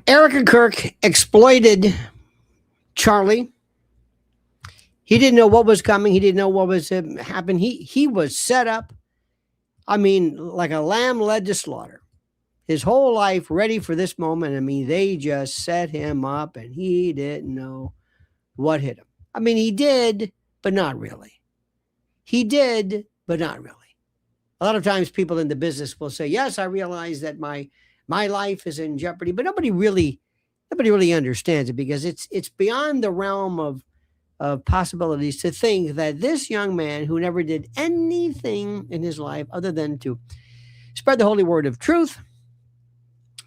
Erika Kirk exploited Charlie. He didn't know what was coming. He didn't know what was happening. He was set up. I mean, like a lamb led to slaughter. His whole life ready for this moment. I mean, they just set him up, and he didn't know what hit him. I mean, he did, but not really. He did, but not really. A lot of times, people in the business will say, "Yes, I realize that my life is in jeopardy," but nobody really understands it because it's beyond the realm of possibilities to think that this young man who never did anything in his life other than to spread the holy word of truth,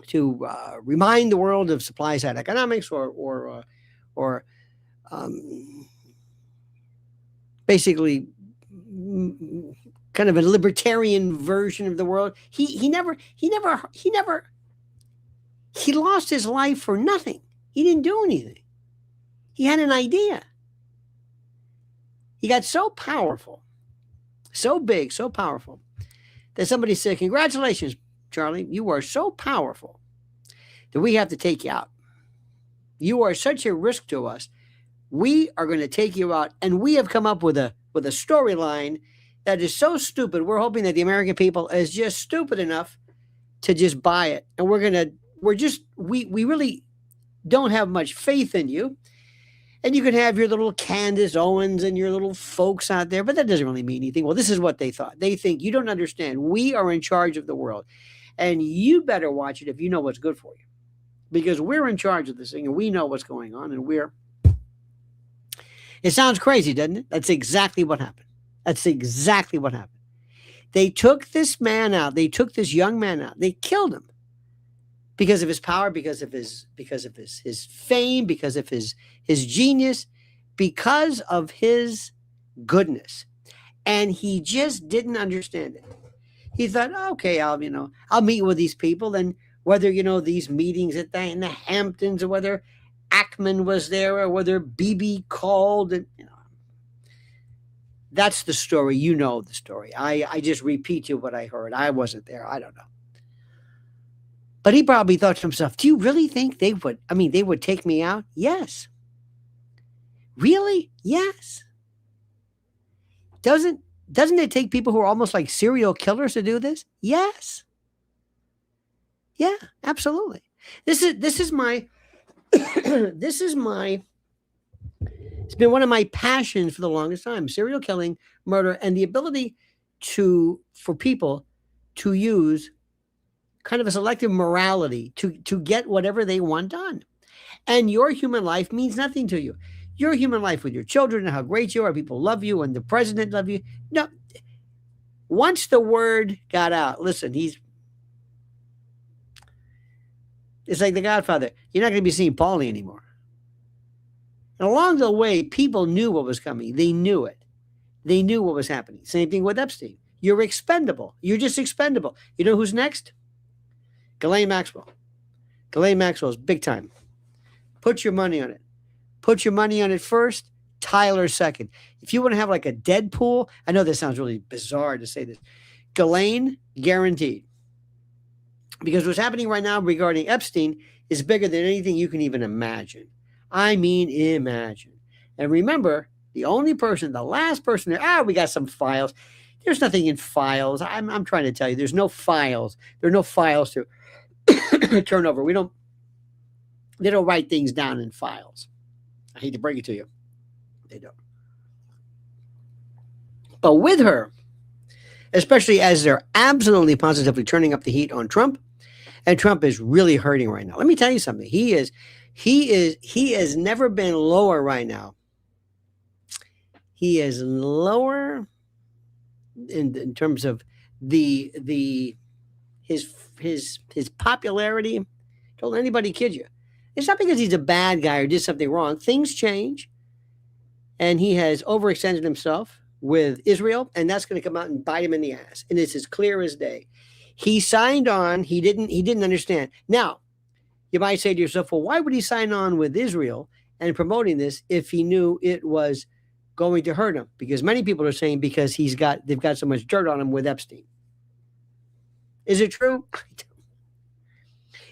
to remind the world of supply side economics, or um, basically kind of a libertarian version of the world. He lost his life for nothing. He didn't do anything. He had an idea. He got so powerful, so big, so powerful that somebody said, "Congratulations, Charlie, you are so powerful that we have to take you out. You are such a risk to us. We are going to take you out." And we have come up with a storyline that is so stupid. We're hoping that the American people is just stupid enough to just buy it. And we really don't have much faith in you. And you can have your little Candace Owens and your little folks out there, but that doesn't really mean anything. Well, this is what they thought. They think you don't understand. We are in charge of the world. And you better watch it if you know what's good for you. Because we're in charge of this thing and we know what's going on. It sounds crazy, doesn't it? That's exactly what happened. That's exactly what happened. They took this man out. They took this young man out. They killed him because of his power, because of his fame, because of his genius, because of his goodness. And he just didn't understand it. He thought, okay, I'll meet with these people, and whether these meetings in the Hamptons, or whether Ackman was there, or whether BB called, and that's the story. You know the story. I just repeat you what I heard. I wasn't there. I don't know. But he probably thought to himself, do you really think they would take me out? Yes. Really? Yes. Doesn't it take people who are almost like serial killers to do this? Yes. Yeah, absolutely. This is my it's been one of my passions for the longest time. Serial killing, murder, and the ability for people to use kind of a selective morality to get whatever they want done. And your human life means nothing to you. Your human life with your children and how great you are, people love you, and the president love you. No, once the word got out, listen, it's like The Godfather. You're not going to be seeing Paulie anymore. And along the way, people knew what was coming. They knew it. They knew what was happening. Same thing with Epstein. You're expendable. You're just expendable. You know who's next? Ghislaine Maxwell. Ghislaine Maxwell's big time. Put your money on it. Put your money on it first. Tyler second. If you want to have like a Deadpool, I know this sounds really bizarre to say this. Ghislaine, guaranteed. Because what's happening right now regarding Epstein is bigger than anything you can even imagine. I mean, imagine. And remember, the last person there, we got some files. There's nothing in files. I'm trying to tell you, there's no files. There are no files to turn over. They don't write things down in files. I hate to break it to you. They don't. But with her, especially as they're absolutely positively turning up the heat on Trump, and Trump is really hurting right now. Let me tell you something. He has never been lower right now. He is lower in terms of his popularity. Don't let anybody kid you. It's not because he's a bad guy or did something wrong. Things change, and he has overextended himself with Israel, and that's going to come out and bite him in the ass. And it's as clear as day. He signed on. He didn't understand. Now, you might say to yourself, well, why would he sign on with Israel and promoting this if he knew it was going to hurt him? Because many people are saying because they've got so much dirt on him with Epstein. Is it true?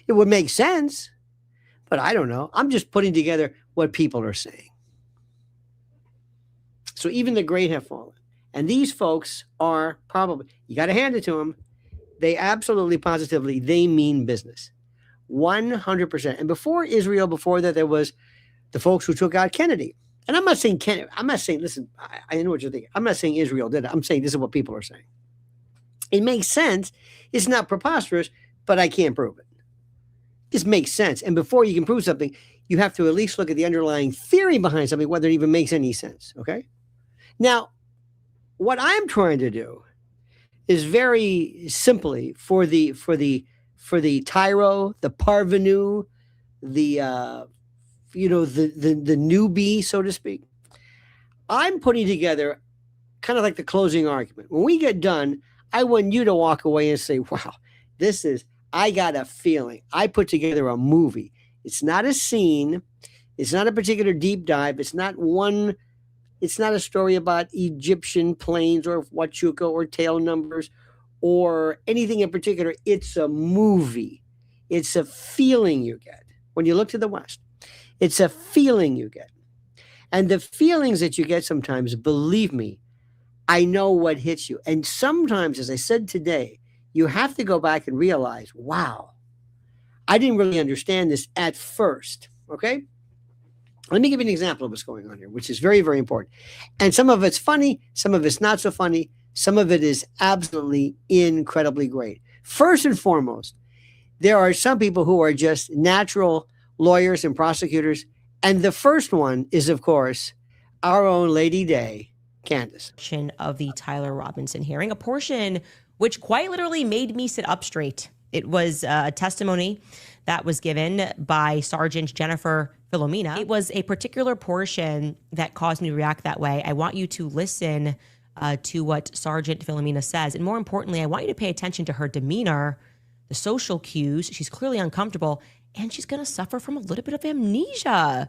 It would make sense. but I don't know. I'm just putting together what people are saying. So even the great have fallen. And these folks are probably, you got to hand it to them. They absolutely, positively, they mean business. 100%. And before Israel, before that, there was the folks who took out Kennedy. And I'm not saying Kennedy, I'm not saying, listen, I know what you're thinking. I'm not saying Israel did it. I'm saying this is what people are saying. It makes sense. It's not preposterous, but I can't prove it. This makes sense. And before you can prove something, you have to at least look at the underlying theory behind something, whether it even makes any sense. Okay. Now, what I'm trying to do is very simply for the tyro, the parvenu, the the newbie, so to speak. I'm putting together kind of like the closing argument. When we get done, I want you to walk away and say, wow, I got a feeling. I put together a movie. It's not a scene. It's not a particular deep dive. It's not a story about Egyptian planes or Huachuca or tail numbers or anything in particular. It's a movie. It's a feeling you get when you look to the West. It's a feeling you get. And the feelings that you get sometimes, believe me, I know what hits you. And sometimes, as I said today, you have to go back and realize, wow, I didn't really understand this at first. Okay? Let me give you an example of what's going on here, which is very, very important. And some of it's funny, some of it's not so funny, some of it is absolutely incredibly great. First and foremost, there are some people who are just natural lawyers and prosecutors. And the first one is, of course, our own Lady Day, Candace. Of the Tyler Robinson hearing, a portion which quite literally made me sit up straight. It was a testimony that was given by Sergeant Jennifer Filomena. It was a particular portion that caused me to react that way. I want you to listen to what Sergeant Filomena says. And more importantly, I want you to pay attention to her demeanor, the social cues. She's clearly uncomfortable, and she's going to suffer from a little bit of amnesia.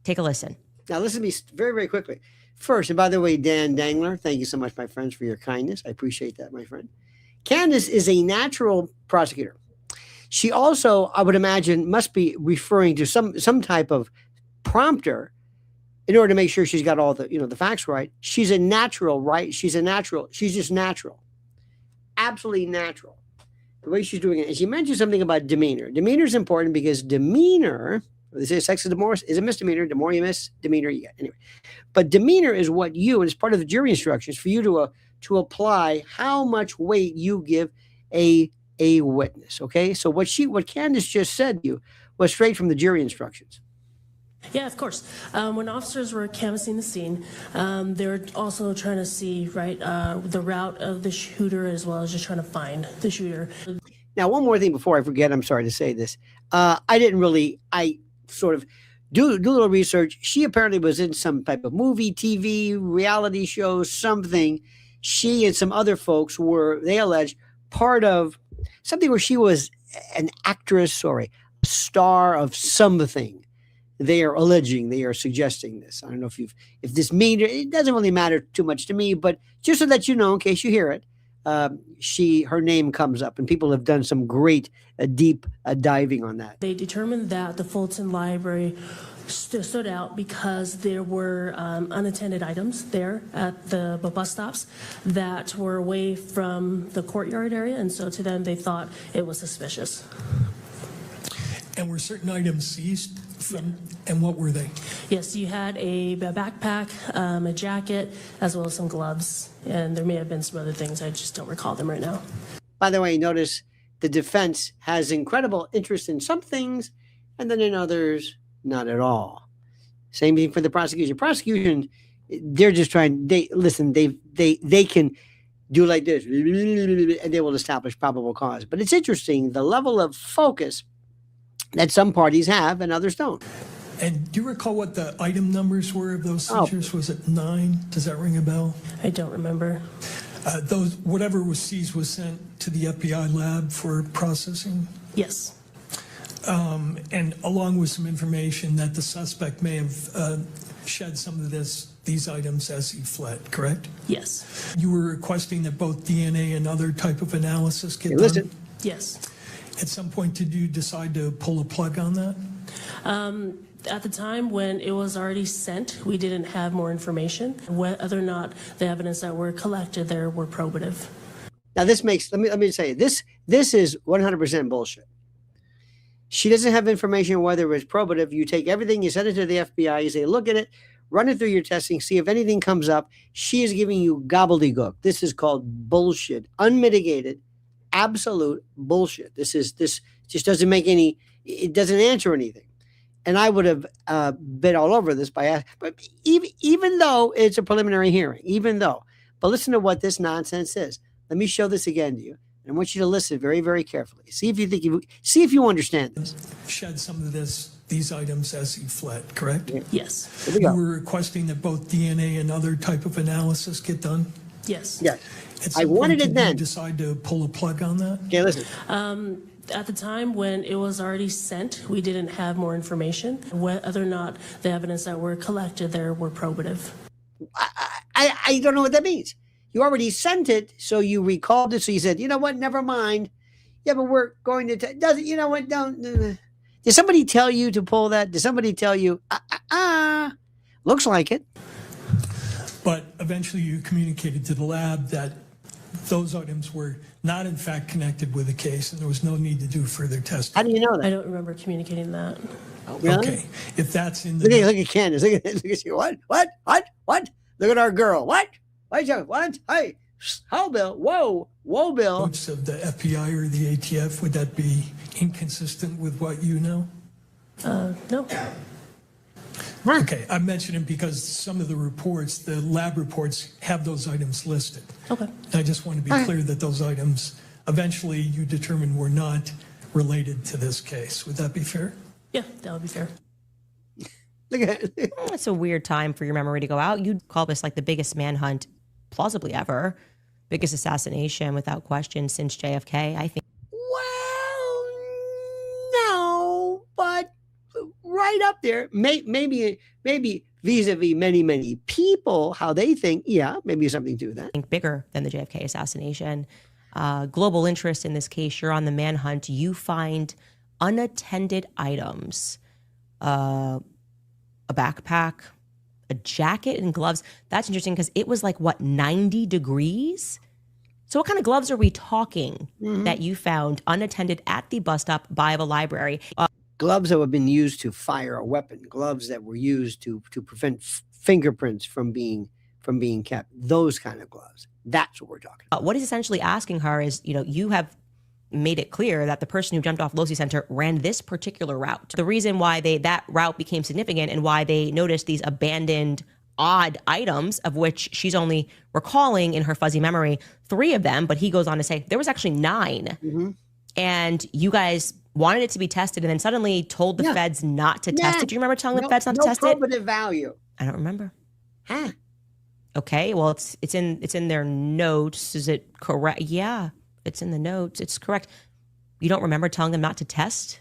Take a listen. Now, listen to me very, very quickly. First, and by the way, Dan Dangler, thank you so much, my friends, for your kindness. I appreciate that, my friend. Candace is a natural prosecutor. She also, I would imagine, must be referring to some type of prompter in order to make sure she's got all the the facts right. She's a natural, right? She's just natural. Absolutely natural. The way she's doing it. And she mentioned something about demeanor. Demeanor is important because demeanor, they say sex is a misdemeanor. The more you miss, demeanor you get. Anyway, but demeanor is what you, and it's part of the jury instructions for you to apply how much weight you give a witness. Okay, so what Candace just said to you was straight from the jury instructions. Yeah, of course. When officers were canvassing the scene, they were also trying to see the route of the shooter as well as just trying to find the shooter. Now, one more thing before I forget. I'm sorry to say this. I sort of do a little research. She apparently was in some type of movie, TV, reality show, something. She and some other folks were, they allege, part of something where she was an actress or a star of something. They are alleging, they are suggesting this. I don't know if this means, it doesn't really matter too much to me, but just so that you know, in case you hear it, her name comes up, and people have done some great deep diving on that. They determined that the Fulton Library stood out because there were unattended items there at the bus stops that were away from the courtyard area, and so to them they thought it was suspicious. And were certain items seized from, and what were they? Yes, you had a backpack, a jacket, as well as some gloves, and there may have been some other things. I just don't recall them right now. By the way, notice the defense has incredible interest in some things, and then in others, not at all. Same thing for the prosecution. Prosecution, they're just trying. They can do like this, and they will establish probable cause. But it's interesting the level of focus that some parties have and others don't. And do you recall what the item numbers were of those seizures? Was it 9? Does that ring a bell? I don't remember. Whatever was seized was sent to the FBI lab for processing? Yes. And along with some information that the suspect may have shed some of these items as he fled, correct? Yes. You were requesting that both DNA and other type of analysis get done? Yes. At some point, did you decide to pull a plug on that? At the time when it was already sent, we didn't have more information, whether or not the evidence that were collected there were probative. Now this makes, let me say, this is 100% bullshit. She doesn't have information whether it's probative. You take everything, you send it to the FBI, you say, look at it, run it through your testing, see if anything comes up. She is giving you gobbledygook. This is called bullshit, unmitigated, absolute bullshit. This just doesn't make any, it doesn't answer anything. And I would have been all over this but even though it's a preliminary hearing, but listen to what this nonsense is. Let me show this again to you. And I want you to listen very, very carefully. See if you understand this. Shed some of these items as he fled, correct? Yes. Here we go. You were requesting that both DNA and other type of analysis get done? Yes. Yes. At some I wanted point, it did you then. decide to pull a plug on that? Okay, listen. At the time when it was already sent, we didn't have more information, whether or not the evidence that were collected there were probative. I don't know what that means. You already sent it, so you recalled it. So you said, you know what, never mind. Yeah, but we're going to, doesn't, you know what, don't. Did somebody tell you to pull that? Did somebody tell you, looks like it. But eventually you communicated to the lab that those items were not in fact connected with the case and there was no need to do further testing. How do you know I that? don't remember communicating that. Oh, really? Okay, if that's in Look the at Candace. Look at you. What? Look at our girl. What? What? Hey, how, Bill? Whoa, Bill. notes of the FBI or the ATF, would that be inconsistent with what you know? No. Okay, I'm mentioning because some of the reports, the lab reports, have those items listed. Okay. I just want to be clear that those items eventually you determined were not related to this case. Would that be fair? Yeah, that would be fair. Look at it. It's a weird time for your memory to go out. You'd call this like the biggest manhunt plausibly ever, biggest assassination without question since JFK, I think. Well, no, but right up there. Maybe vis-a-vis many people, how they think. Yeah, maybe something to that. Think bigger than the JFK assassination. Global interest in this case, you're on the manhunt. You find unattended items, a backpack, a jacket and gloves. That's interesting because it was like, what, 90 degrees? So what kind of gloves are we talking that you found unattended at the bus stop by the library? Gloves that have been used to fire a weapon. Gloves that were used to prevent fingerprints from being kept. Those kind of gloves. That's what we're talking about. What he's essentially asking her is, you have made it clear that the person who jumped off Losey Center ran this particular route. The reason why that route became significant and why they noticed these abandoned odd items, of which she's only recalling in her fuzzy memory 3 of them, but he goes on to say there was actually 9. And you guys wanted it to be tested and then suddenly told the feds not to test it. Do you remember telling the feds not to test it? No probative value. I don't remember. Huh? Okay, well, it's in their notes. Is it correct? Yeah, it's in the notes. It's correct. You don't remember telling them not to test?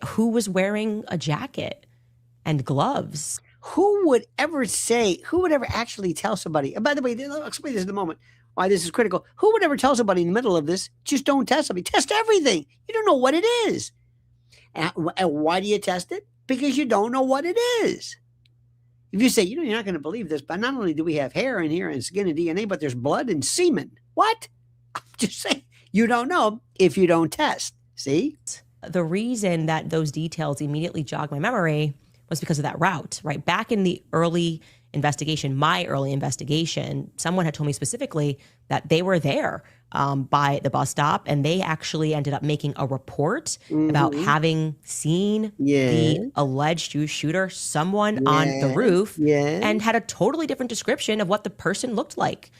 Who was wearing a jacket and gloves? Who would ever actually tell somebody? And by the way, I'll explain this in a moment, why this is critical. Who would ever tell somebody in the middle of this, just don't test something? Test everything. You don't know what it is. And why do you test it? Because you don't know what it is. If you say, you're not going to believe this, but not only do we have hair in here and skin and DNA, but there's blood and semen. What? I'm just saying, you don't know if you don't test. See? The reason that those details immediately jogged my memory was because of that route, right? Back in the early investigation, my early investigation, someone had told me specifically that they were there by the bus stop, and they actually ended up making a report about having seen the alleged Jewish shooter, someone on the roof, and had a totally different description of what the person looked like.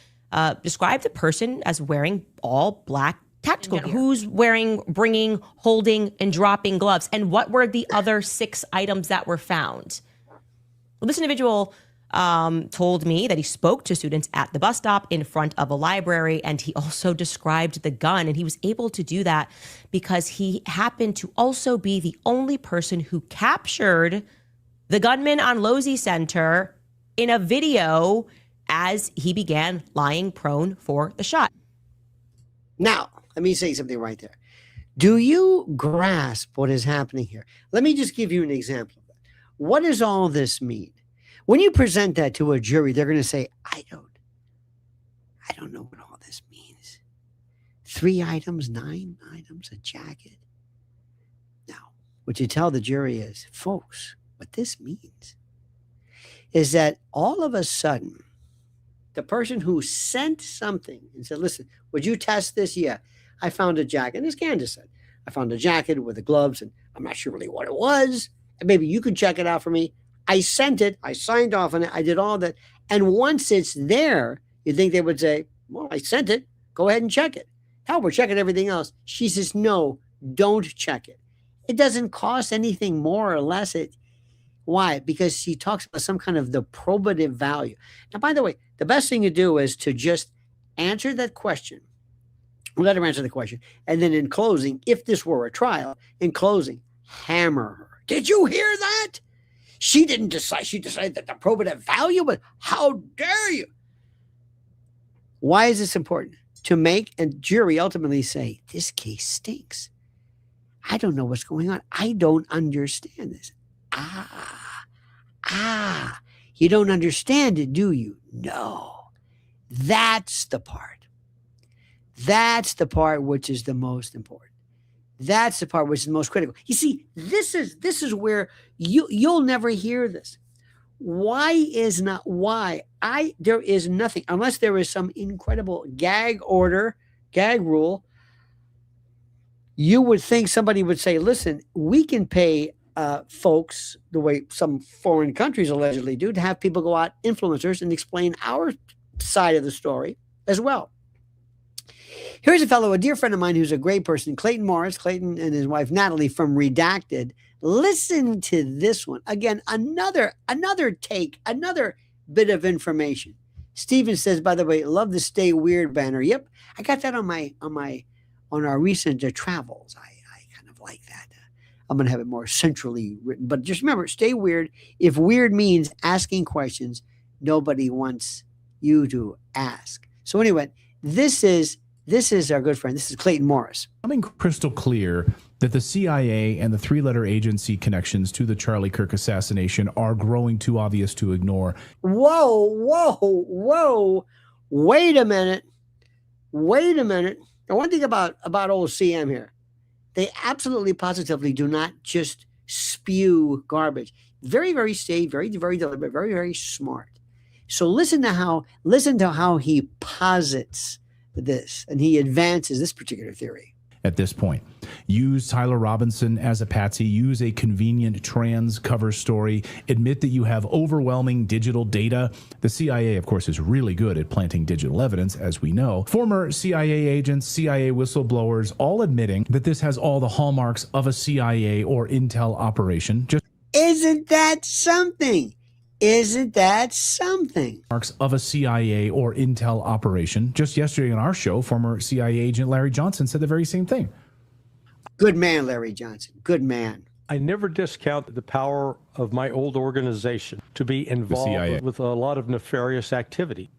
Described the person as wearing all black tactical gear. Who's bringing, holding, and dropping gloves? And what were the other 6 items that were found? Well, this individual told me that he spoke to students at the bus stop in front of a library, and he also described the gun. And he was able to do that because he happened to also be the only person who captured the gunman on Losey Center in a video as he began lying prone for the shot. Now, Let me say something right there. Do you grasp what is happening here? Let me just give you an example of that. What does all this mean? When you present that to a jury, they're going to say, I don't know what all this means. 3 items, 9 items, a jacket. Now, what you tell the jury is, folks, what this means is that all of a sudden, the person who sent something and said, listen, would you test this? Yeah. I found a jacket, and as Candace said, I found a jacket with the gloves, and I'm not sure really what it was. And maybe you could check it out for me. I sent it. I signed off on it. I did all that. And once it's there, you think they would say, well, I sent it. Go ahead and check it. Hell, we're checking everything else. She says, no, don't check it. It doesn't cost anything more or less. Why? Because she talks about some kind of the probative value. Now, by the way, the best thing to do is to just answer that question. Let her answer the question. And then in closing, if this were a trial, in closing, hammer her. Did you hear that? She didn't decide. She decided that the probative value, but how dare you? Why is this important? To make a jury ultimately say, this case stinks. I don't know what's going on. I don't understand this. You don't understand it, do you? No. That's the part. That's the part which is the most important. That's the part which is the most critical. You see, this is where you'll never hear this. There is nothing, unless there is some incredible gag rule, you would think somebody would say, listen, we can pay folks the way some foreign countries allegedly do to have people go out, influencers, and explain our side of the story as well. Here's a dear friend of mine who's a great person, Clayton Morris, Clayton and his wife Natalie from Redacted. Listen to this one. Again, another take, another bit of information. Steven says, by the way, love the Stay Weird banner. Yep, I got that on our recent travels. I kind of like that. I'm going to have it more centrally written. But just remember, stay weird. If weird means asking questions, nobody wants you to ask. So anyway, this is our good friend. This is Clayton Morris. Becoming crystal clear that the CIA and the 3-letter agency connections to the Charlie Kirk assassination are growing too obvious to ignore. Whoa. Wait a minute. Now, one thing about old CM here, they absolutely positively do not just spew garbage. Very, very staid, very, very deliberate, very, very smart. So listen to how he posits this, and he advances this particular theory. At this point, use Tyler Robinson as a patsy, use a convenient trans cover story, admit that you have overwhelming digital data. The CIA, of course, is really good at planting digital evidence, as we know. Former CIA agents, CIA whistleblowers, all admitting that this has all the hallmarks of a CIA or intel operation. Isn't that something? Marks of a CIA or intel operation. Just yesterday on our show, former CIA agent Larry Johnson said the very same thing. Good man, Larry Johnson. Good man. I never discount the power of my old organization to be involved with a lot of nefarious activity.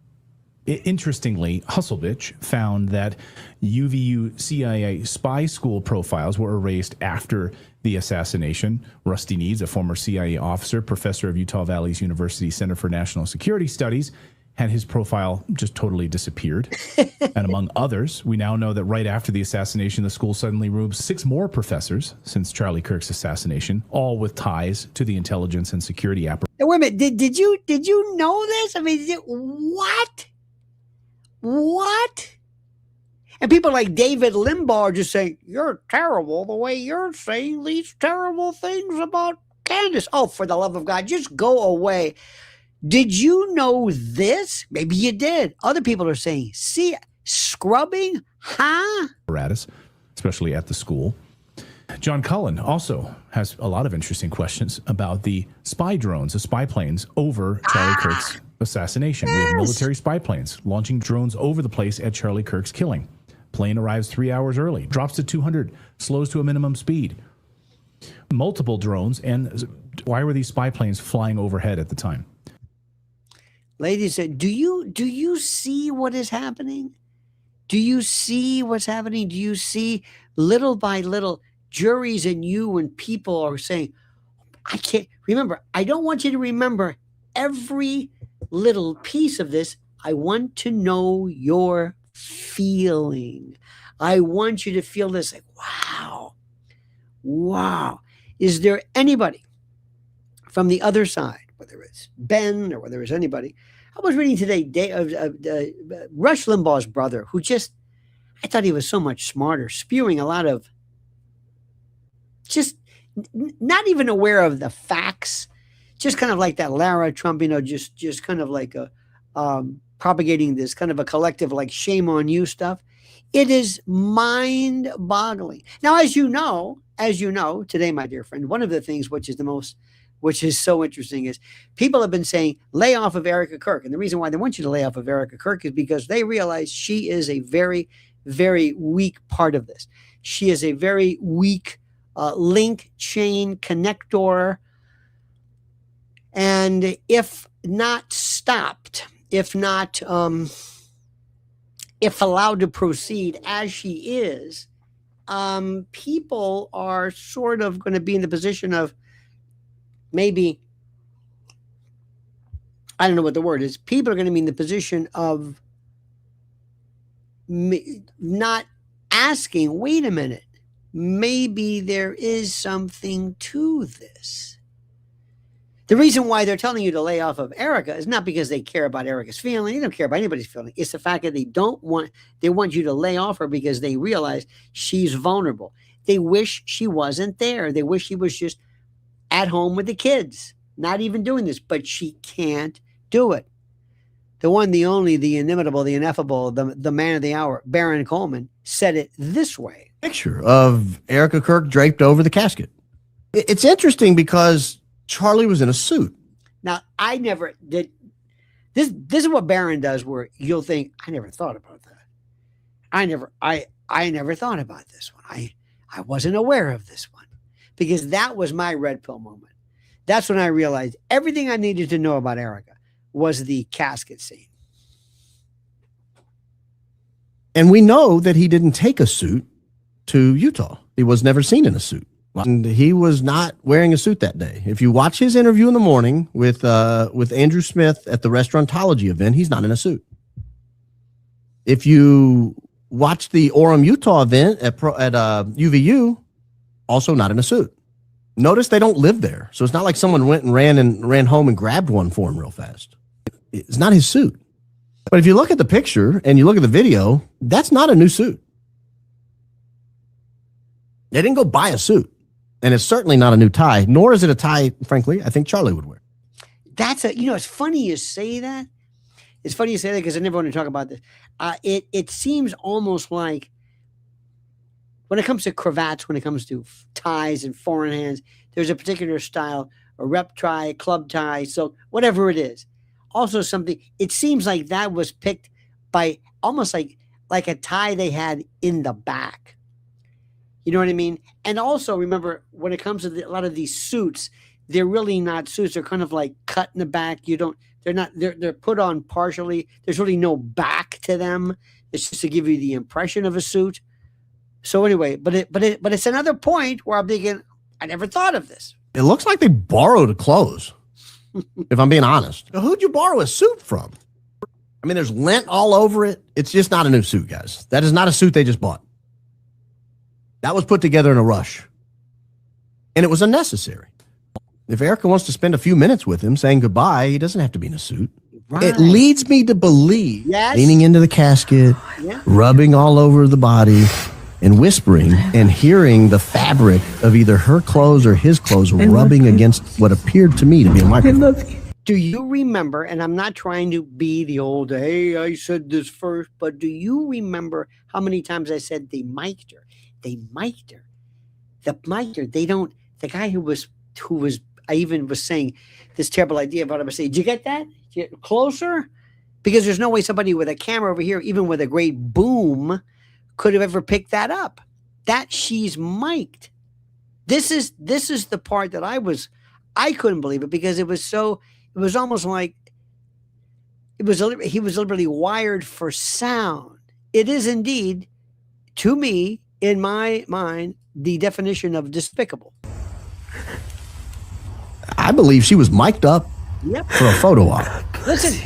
Interestingly, Hustlebitch found that UVU CIA spy school profiles were erased after the assassination. Rusty Needs, a former CIA officer, professor of Utah Valley's University Center for National Security Studies, had his profile just totally disappeared. And among others, we now know that right after the assassination, the school suddenly removed 6 more professors since Charlie Kirk's assassination, all with ties to the intelligence and security apparatus. Now, wait a minute. Did you know this? I mean, what? And people like David Limbaugh are just saying, you're terrible the way you're saying these terrible things about Candace. Oh, for the love of God, just go away. Did you know this? Maybe you did. Other people are saying, see, scrubbing, huh? Apparatus, especially at the school. John Cullen also has a lot of interesting questions about the spy drones, the spy planes over Charlie Kirk's assassination. Yes. We have military spy planes launching drones over the place at Charlie Kirk's killing. Plane arrives 3 hours early, drops to 200, slows to a minimum speed. Multiple drones, and why were these spy planes flying overhead at the time? Ladies, do you see what is happening? Do you see what's happening? Do you see little by little juries and you and people are saying, I can't remember. I don't want you to remember every little piece of this. I want to know your feeling. I want you to feel this like, wow. Is there anybody from the other side, whether it's Ben or whether it's anybody? I was reading today Rush Limbaugh's brother, who I thought he was so much smarter, spewing a lot of not even aware of the facts, just kind of like that Lara Trump, just kind of like propagating this kind of a collective like shame on you stuff. It is mind boggling. Now, as you know, today, my dear friend, one of the things which is so interesting is people have been saying, lay off of Erika Kirk. And the reason why they want you to lay off of Erika Kirk is because they realize she is a very, very weak part of this. She is a very weak link, chain, connector. And if not stopped, if allowed to proceed as she is, people are sort of going to be in the position of maybe, I don't know what the word is. People are going to be in the position of not asking, wait a minute, maybe there is something to this. The reason why they're telling you to lay off of Erika is not because they care about Erika's feeling. They don't care about anybody's feeling. It's the fact that they want you to lay off her because they realize she's vulnerable. They wish she wasn't there. They wish she was just at home with the kids, not even doing this, but she can't do it. The one, the only, the inimitable, the ineffable, the man of the hour, Baron Coleman, said it this way. Picture of Erika Kirk draped over the casket. It's interesting because Charlie was in a suit. Now, I never did. This is what Baron does, where you'll think, I never thought about that. I never thought about this one. I wasn't aware of this one, because that was my red pill moment. That's when I realized everything I needed to know about Erika was the casket scene. And we know that he didn't take a suit to Utah. He was never seen in a suit. And he was not wearing a suit that day. If you watch his interview in the morning with Andrew Smith at the Restaurantology event, he's not in a suit. If you watch the Orem, Utah event at UVU, also not in a suit. Notice they don't live there. So it's not like someone went and ran home and grabbed one for him real fast. It's not his suit. But if you look at the picture and you look at the video, that's not a new suit. They didn't go buy a suit. And it's certainly not a new tie, nor is it a tie, frankly, I think Charlie would wear. It's funny you say that. It's funny you say that because I never want to talk about this. It seems almost like when it comes to cravats, when it comes to ties and foreign hands, there's a particular style, a rep tie, club tie, so whatever it is. Also something, it seems like that was picked by almost like a tie they had in the back. You know what I mean? And also remember, when it comes to a lot of these suits, they're really not suits. They're kind of like cut in the back. They're put on partially. There's really no back to them. It's just to give you the impression of a suit. So anyway, but it's another point where I'm thinking, I never thought of this. It looks like they borrowed clothes, if I'm being honest. Now, who'd you borrow a suit from? I mean, there's lint all over it. It's just not a new suit, guys. That is not a suit they just bought. That was put together in a rush. And it was unnecessary. If Erika wants to spend a few minutes with him saying goodbye, he doesn't have to be in a suit. Right. It leads me to believe, leaning into the casket, rubbing all over the body, and whispering and hearing the fabric of either her clothes or his clothes rubbing against what appeared to me to be a microphone. Do you remember, and I'm not trying to be the old, hey, I said this first, but do you remember how many times I said they mic'd her? They mic'd her. The guy who was, I even was saying this terrible idea about him. I say, did you get that? Get closer? Because there's no way somebody with a camera over here, even with a great boom, could have ever picked that up. That she's mic'd. This is the part that I couldn't believe it, because it was almost like he was literally wired for sound. it is indeed, to me, in my mind, the definition of despicable. I believe she was mic'd up for a photo op. Listen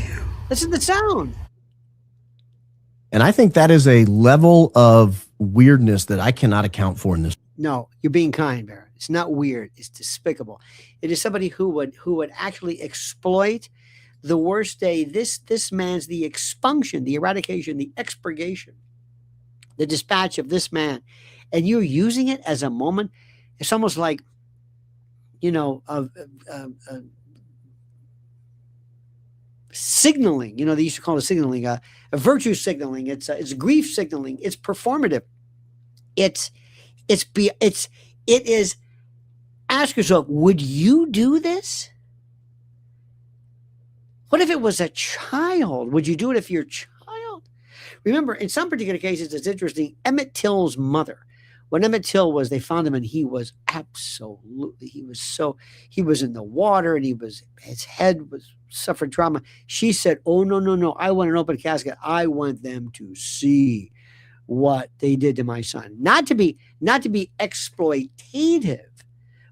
to the sound. And I think that is a level of weirdness that I cannot account for in this. No, you're being kind, Barrett. It's not weird. It's despicable. It is somebody who would actually exploit the worst day. This man's the expunction, the eradication, the expurgation, the dispatch of this man, and you're using it as a moment. It's almost like, signaling. They used to call it signaling, a virtue signaling. It's grief signaling. It's performative. It is. Ask yourself, would you do this? What if it was a child? Would you do it if you're a child? Remember, in some particular cases, it's interesting. Emmett Till's mother, when Emmett Till they found him, and he was absolutely, he was in the water, and his head suffered trauma. She said, "Oh, no, I want an open casket. I want them to see what they did to my son. Not to be exploitative,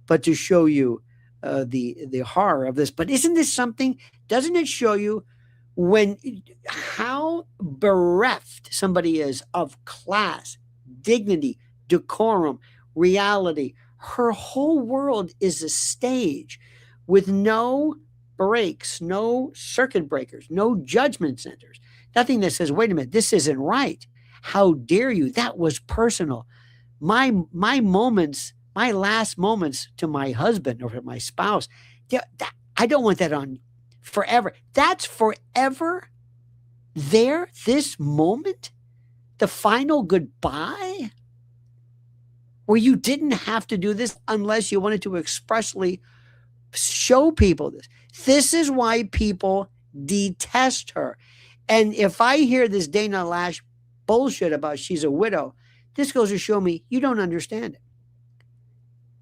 but to show you the horror of this." But isn't this something? Doesn't it show you how bereft somebody is of class, dignity, decorum, reality? Her whole world is a stage with no breaks, no circuit breakers, no judgment centers, nothing that says, "Wait a minute, this isn't right. How dare you? That was personal. My moments, my last moments to my husband or to my spouse, I don't want that on forever." That's forever there, this moment, the final goodbye, where you didn't have to do this unless you wanted to expressly show people this. This is why people detest her. And if I hear this Dana Lash bullshit about she's a widow, this goes to show me you don't understand it.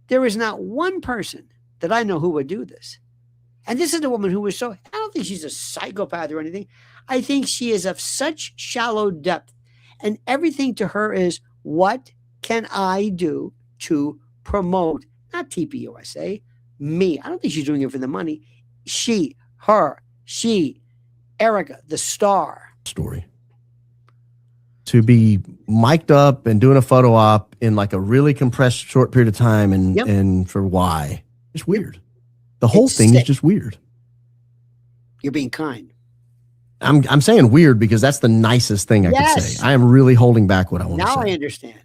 There is not one person that I know who would do this. And this is a woman who was I don't think she's a psychopath or anything. I think she is of such shallow depth. And everything to her is, what can I do to promote, not TPUSA, me? I don't think she's doing it for the money. She, Erika, the star. Story. To be mic'd up and doing a photo op in like a really compressed short period of time and for why? It's weird. The whole thing is just weird. You're being kind. I'm saying weird because that's the nicest thing I could say. I am really holding back what I want to say. Now I understand.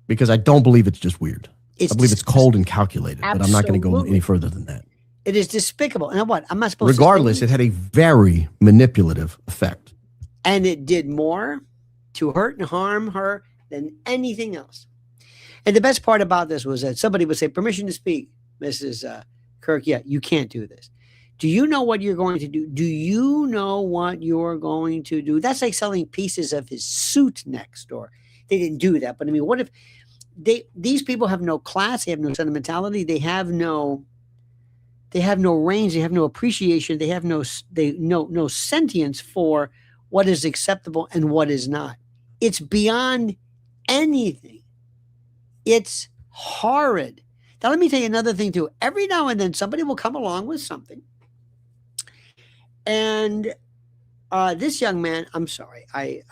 Because I don't believe it's just weird. I believe it's cold and calculated, Absolutely. but I'm not going to go any further than that. It is despicable. And what? I'm not supposed Regardless, it had a very manipulative effect. And it did more to hurt and harm her than anything else. And the best part about this was that somebody would say, "Permission to speak, Mrs. Kirk." Yeah, you can't do this. Do you know what you're going to do? Do you know what you're going to do? That's like selling pieces of his suit next door. They didn't do that. But I mean, what if these people have no class, they have no sentimentality, they have no range, they have no appreciation, they have no sentience for what is acceptable and what is not. It's beyond anything. It's horrid. Now, let me tell you another thing, too. Every now and then, somebody will come along with something. And this young man, I'm sorry, I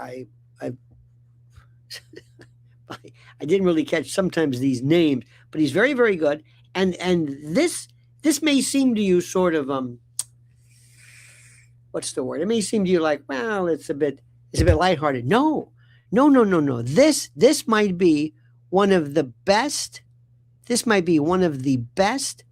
didn't really catch sometimes these names, but he's very, very good. And this may seem to you sort of, what's the word? It may seem to you like, well, it's a bit lighthearted. No. This might be one of the best. This might be one of the best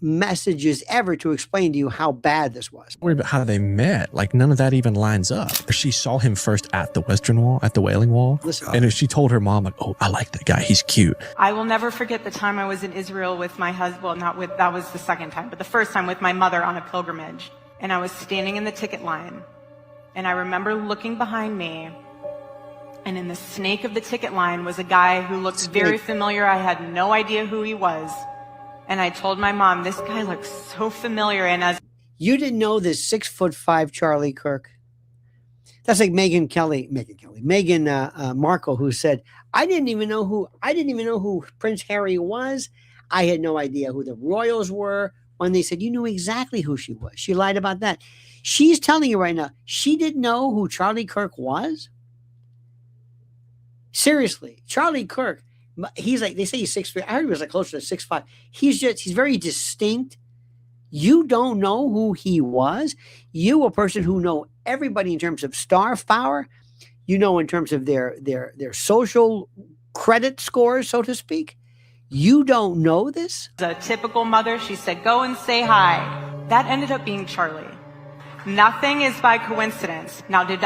messages ever to explain to you how bad this was. Worried about how they met. Like, none of that even lines up. She saw him first at the Western Wall, at the Wailing Wall. Listen. And she told her mom, like, "Oh, I like that guy. He's cute." I will never forget the time I was in Israel with my husband. Well, that was the second time, but the first time with my mother on a pilgrimage. And I was standing in the ticket line. And I remember looking behind me. And in the snake of the ticket line was a guy who looked very familiar. I had no idea who he was. And I told my mom, "This guy looks so familiar." And as you didn't know this 6'5" Charlie Kirk, That's like Meghan Markle, who said, I didn't even know who Prince Harry was. I had no idea who the royals were. When they said, you knew exactly who she was. She lied about that. She's telling you right now, she didn't know who Charlie Kirk was. Seriously, Charlie Kirk, he's like, they say he's 6'3". I heard he was like closer to 6'5". He's very distinct. You don't know who he was. You, a person who know everybody in terms of star power, you know, in terms of their social credit scores, so to speak. You don't know this? A typical mother, she said, go and say hi. That ended up being Charlie. Nothing is by coincidence. Now, did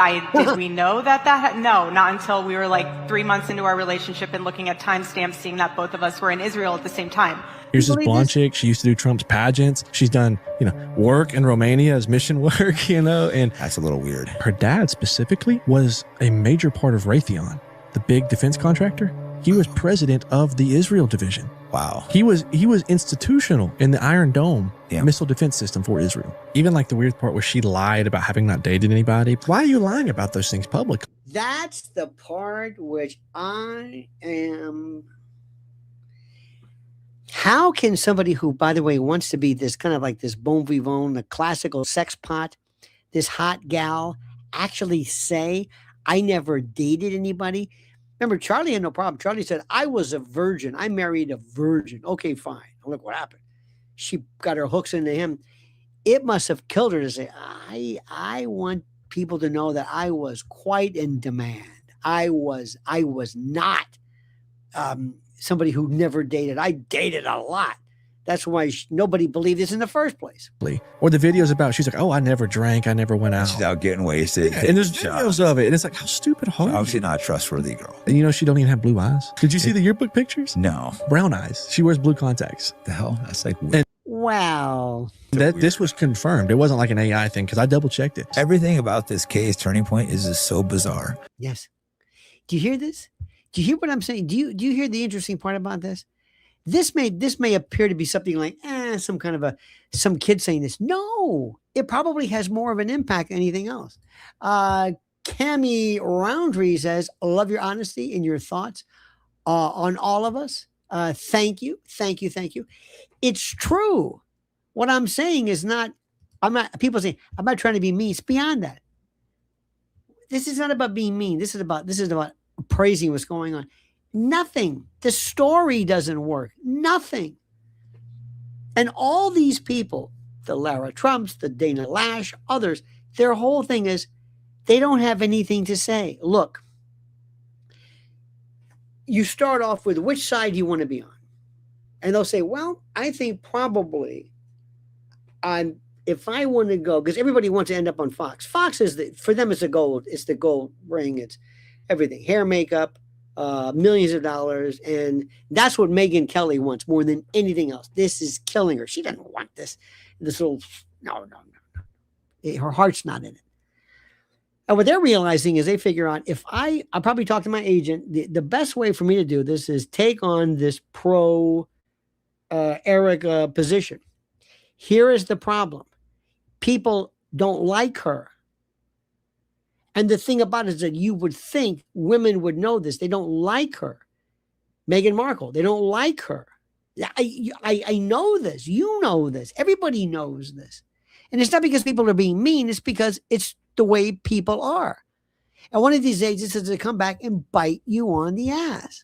we know that? No, not until we were like 3 months into our relationship and looking at timestamps, seeing that both of us were in Israel at the same time. Here's this blonde chick. She used to do Trump's pageants. She's done, work in Romania as mission work, and that's a little weird. Her dad specifically was a major part of Raytheon, the big defense contractor. He was president of the Israel division. Wow. He was institutional in the Iron Dome missile defense system for Israel. Even like the weird part where she lied about having not dated anybody. Why are you lying about those things publicly? That's the part which I am. How can somebody who, by the way, wants to be this kind of like this bon vivant, the classical sex pot, this hot gal, actually say, I never dated anybody? Remember, Charlie had no problem. Charlie said, I was a virgin. I married a virgin. Okay, fine. Look what happened. She got her hooks into him. It must have killed her to say, I want people to know that I was quite in demand. I was not somebody who never dated. I dated a lot. That's why nobody believed this in the first place. Or the videos about, she's like, oh, I never drank. I never went out. She's out getting wasted. Yeah, and there's videos of it. And it's like, how stupid are you? Obviously not a trustworthy girl. And she don't even have blue eyes. Did you see the yearbook pictures? No. Brown eyes. She wears blue contacts. The hell? That's like weird. Wow. This was confirmed. It wasn't like an AI thing because I double checked it. Everything about this case, Turning Point, is just so bizarre. Yes. Do you hear this? Do you hear what I'm saying? Do you hear the interesting part about this? This may appear to be something like some kid saying this. No, it probably has more of an impact than anything else. Cammie Roundtree says, I love your honesty and your thoughts on all of us. Thank you. It's true. What I'm saying is people say, I'm not trying to be mean. It's beyond that. This is not about being mean. This is about appraising what's going on. Nothing. The story doesn't work. Nothing. And all these people, the Lara Trumps, the Dana Lash, others, their whole thing is they don't have anything to say. Look, you start off with which side you want to be on. And they'll say, well, I think probably if I want to go, because everybody wants to end up on Fox. Fox for them it's the gold ring. It's everything. Hair, makeup, millions of dollars. And that's what Megyn Kelly wants more than anything else. This is killing her. She doesn't want this little, no. Her heart's not in it. And what they're realizing is they figure out I'll probably talk to my agent. The best way for me to do this is take on this pro Erika position. Here is the problem. People don't like her. And the thing about it is that you would think women would know this. They don't like her. Meghan Markle, they don't like her. I know this. You know this. Everybody knows this. And it's not because people are being mean. It's because it's the way people are. And one of these days, this is to come back and bite you on the ass.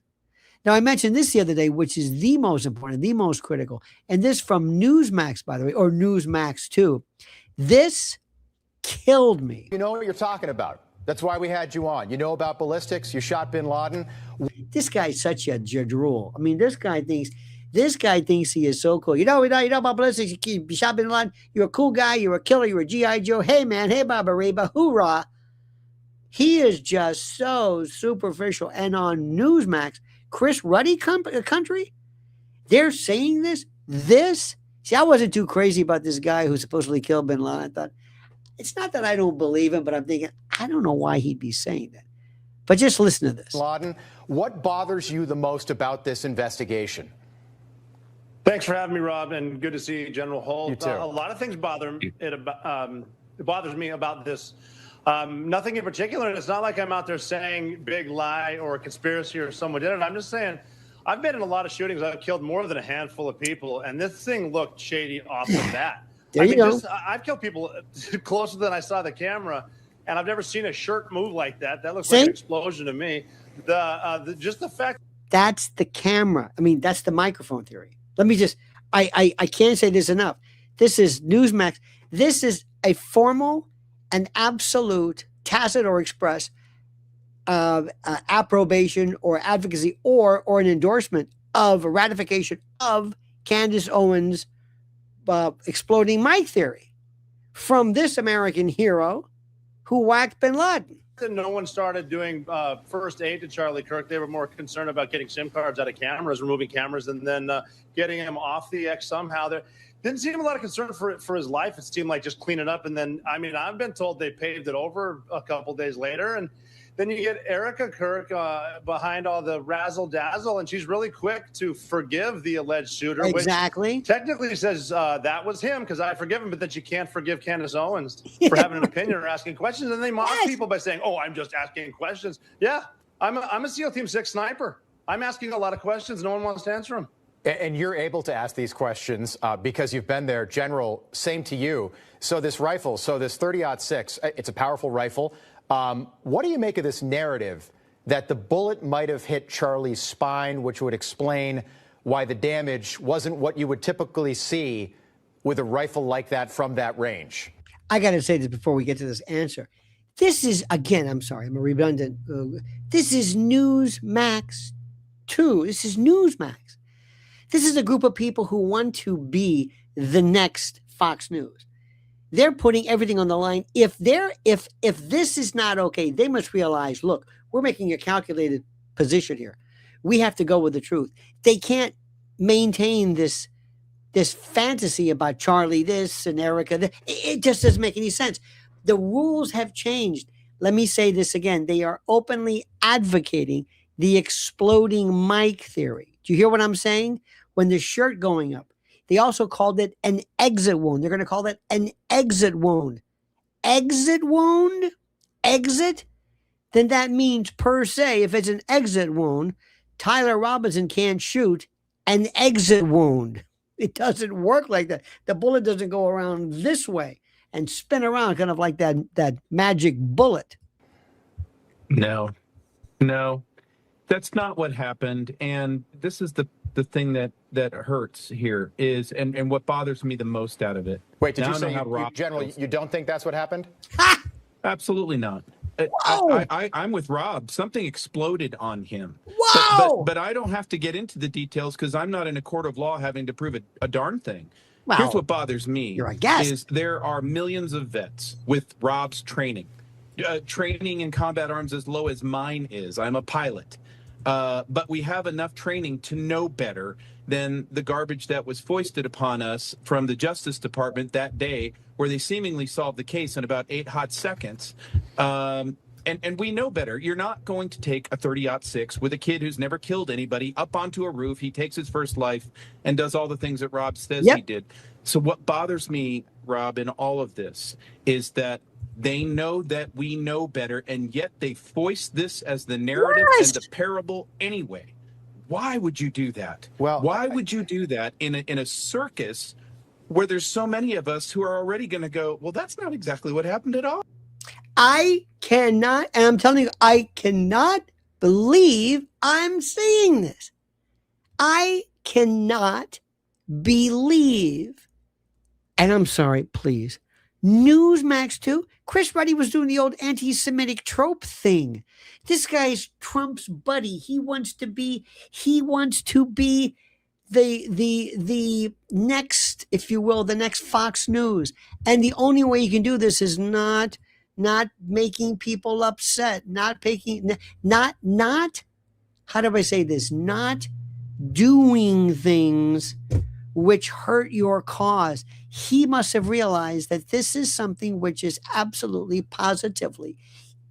Now, I mentioned this the other day, which is the most important, the most critical. And this from Newsmax, by the way, or Newsmax 2. This killed me. You know what you're talking about. That's why we had you on. You know about ballistics. You shot bin Laden. This guy's such a jadrul. I mean, this guy thinks he is so cool. You know about ballistics. You shot bin Laden. You're a cool guy. You're a killer. You're a G.I. Joe. Hey, man. Hey, Baba Reba. Hoorah. He is just so superficial. And on Newsmax, Chris Ruddy country, they're saying this. See, I wasn't too crazy about this guy who supposedly killed bin Laden. I thought, it's not that I don't believe him, but I'm thinking, I don't know why he'd be saying that. But just listen to this. Laden, what bothers you the most about this investigation? Thanks for having me, Rob, and good to see you, General Holt. You too. A lot of things bother it bothers me about this Nothing in particular. And it's not like I'm out there saying big lie or conspiracy or someone did it. I'm just saying I've been in a lot of shootings. I've killed more than a handful of people. And this thing looked shady off the bat. There you go. I've killed people closer than I saw the camera. And I've never seen a shirt move like that. That looks like an explosion to me. Just the fact. That's the camera. I mean, that's the microphone theory. Let me just, I can't say this enough. This is Newsmax. This is a formal and absolute, tacit or express approbation or advocacy or an endorsement of a ratification of Candace Owens' exploding mic theory from this American hero who whacked bin Laden. No one started doing first aid to Charlie Kirk. They were more concerned about getting SIM cards out of cameras, removing cameras, and then getting him off the X somehow. There didn't seem a lot of concern for his life. It seemed like just clean it up. And then, I mean, I've been told they paved it over a couple days later. And then you get Erika Kirk behind all the razzle dazzle, and she's really quick to forgive the alleged shooter. Exactly. Which technically says that was him because I forgive him, but that you can't forgive Candace Owens for having an opinion or asking questions. And they mock people by saying, "Oh, I'm just asking questions." Yeah, I'm a SEAL Team 6 sniper. I'm asking a lot of questions. No one wants to answer them. And you're able to ask these questions because you've been there. General, same to you. So this rifle, this 30-06, it's a powerful rifle. What do you make of this narrative that the bullet might have hit Charlie's spine, which would explain why the damage wasn't what you would typically see with a rifle like that from that range? I got to say this before we get to this answer. This is, again, I'm sorry, I'm a redundant. This is Newsmax 2. This is Newsmax. This is a group of people who want to be the next Fox News. They're putting everything on the line. If this is not okay, they must realize, look, we're making a calculated position here. We have to go with the truth. They can't maintain this fantasy about Charlie this and Erika that. It just doesn't make any sense. The rules have changed. Let me say this again. They are openly advocating the exploding mic theory. Do you hear what I'm saying? When the shirt going up. They also called it an exit wound. They're going to call that an exit wound. Exit wound? Exit? Then that means, per se, if it's an exit wound, Tyler Robinson can't shoot an exit wound. It doesn't work like that. The bullet doesn't go around this way and spin around kind of like that magic bullet. No. That's not what happened. And this is the thing that hurts here is, and what bothers me the most out of it. Wait, did you say, General, you don't think that's what happened? Absolutely not. I'm with Rob. Something exploded on him. Whoa! But I don't have to get into the details because I'm not in a court of law having to prove a darn thing. Well, here's what bothers me. You're a guest. Is there are millions of vets with Rob's training. Training in combat arms as low as mine is. I'm a pilot. But we have enough training to know better than the garbage that was foisted upon us from the Justice Department that day, where they seemingly solved the case in about 8 hot seconds. And we know better. You're not going to take a 30-06 with a kid who's never killed anybody up onto a roof. He takes his first life and does all the things that Rob says he did. So what bothers me, Rob, in all of this is that they know that we know better, and yet they foist this as the narrative and the parable anyway. Why would you do that? Well, why would you do that in a circus where there's so many of us who are already going to go, well, that's not exactly what happened at all? I cannot, and I'm telling you, I cannot believe I'm seeing this. I cannot believe, and I'm sorry, please, Newsmax 2, Chris Ruddy was doing the old anti-Semitic trope thing. This guy's Trump's buddy. He wants to be the next, if you will, the next Fox News. And the only way you can do this is not making people upset, not how do I say this? Not doing things which hurt your cause. He must have realized that this is something which is absolutely, positively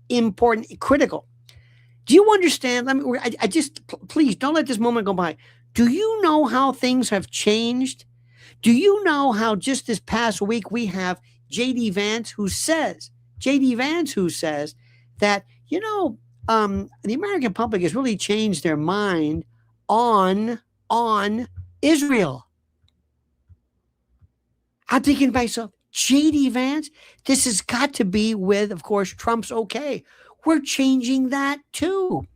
important, critical. Do you understand? I just, please don't let this moment go by. Do you know how things have changed? Do you know how just this past week we have J.D. Vance, who says J.D. Vance who says that, the American public has really changed their mind on Israel. I'm thinking to myself, J.D. Vance, this has got to be with, of course, Trump's okay. We're changing that too.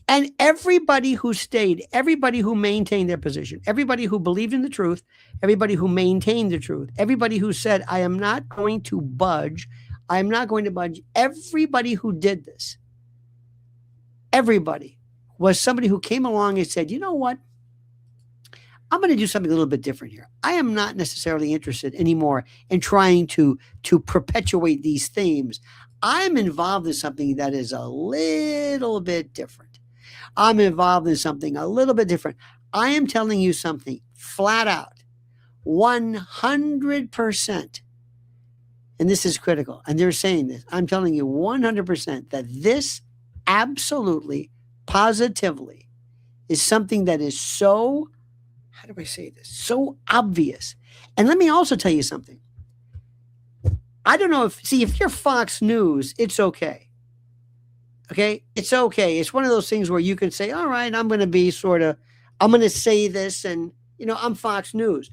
And everybody who stayed, everybody who maintained their position, everybody who believed in the truth, everybody who maintained the truth, everybody who said, I am not going to budge, I am not going to budge, everybody who did this, everybody was somebody who came along and said, you know what? I'm going to do something a little bit different here. I am not necessarily interested anymore in trying to perpetuate these themes. I'm involved in something that is a little bit different. I'm involved in something a little bit different. I am telling you something flat out, 100%. And this is critical. And they're saying this. I'm telling you 100% that this absolutely, positively is something that is so, how do I say this? So obvious. And let me also tell you something. I don't know if you're Fox News, it's okay. Okay? It's okay. It's one of those things where you can say, all right, I'm going to be I'm going to say this and, I'm Fox News.